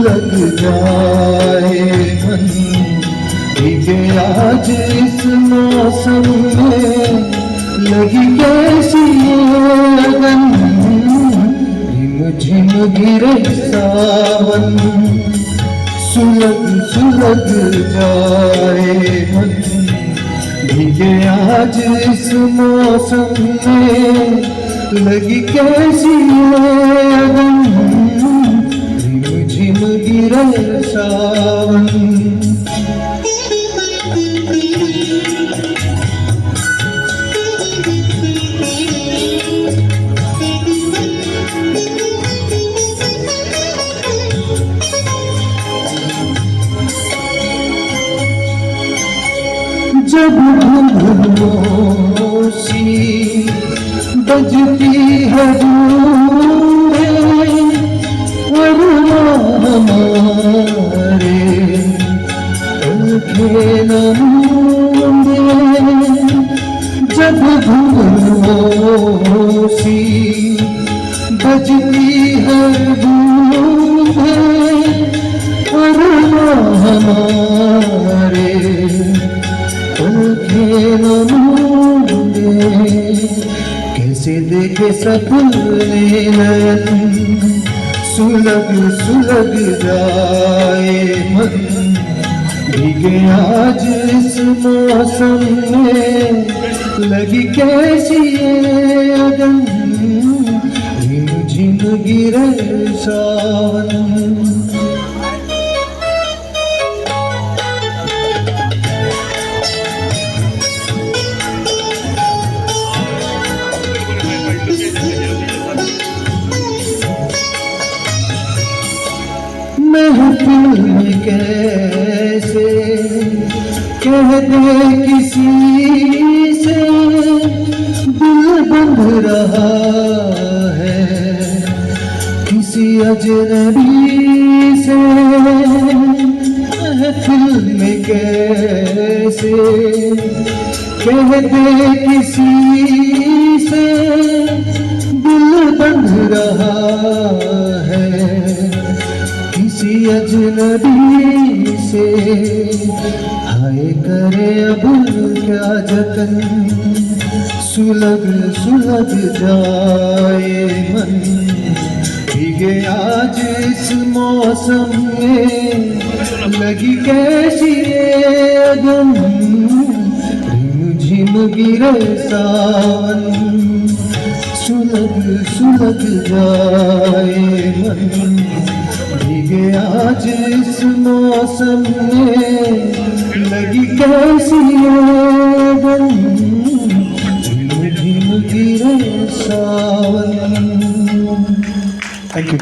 सुलग जाए मन, भीगे आज इस मौसम में लगी कैसी लगन, झिम झिम गिरे सावन, सुलग सुलग जाए मन, भीगे आज इस मौसम में लगी कैसी लगन, झिम झिम गिरे सावन। जब घुंघरूओं सी बजती है रूहें, अरमां हमारे आँखें न मूंदे। जब घुंघरूओं सी बजती है रूहें, अरमां हमारे कैसे देखे सपने नयन, सुलग सुलग जाए मन, भीगे आज इस मौसम में लगी कैसी लगन, झिम झिम गिरे सावन। महफिल में कैसे कह दे किसी से दिल बंध रहा है किसी अजनबी से। महफिल में कैसे कह दे किसी से दिल बंध रहा है किसी अजनबी से। हाय करे अब क्या जतन, सुलग सुलग जाए मन, भीगे आज इस मौसम में लगी कैसी लगन, झिम झिम गिरे सावन, सुलग सुलग जाए मन, भीगे आज इस मौसम में लगी कैसी लगन, झिम झिम गिरे सावन। Thank you.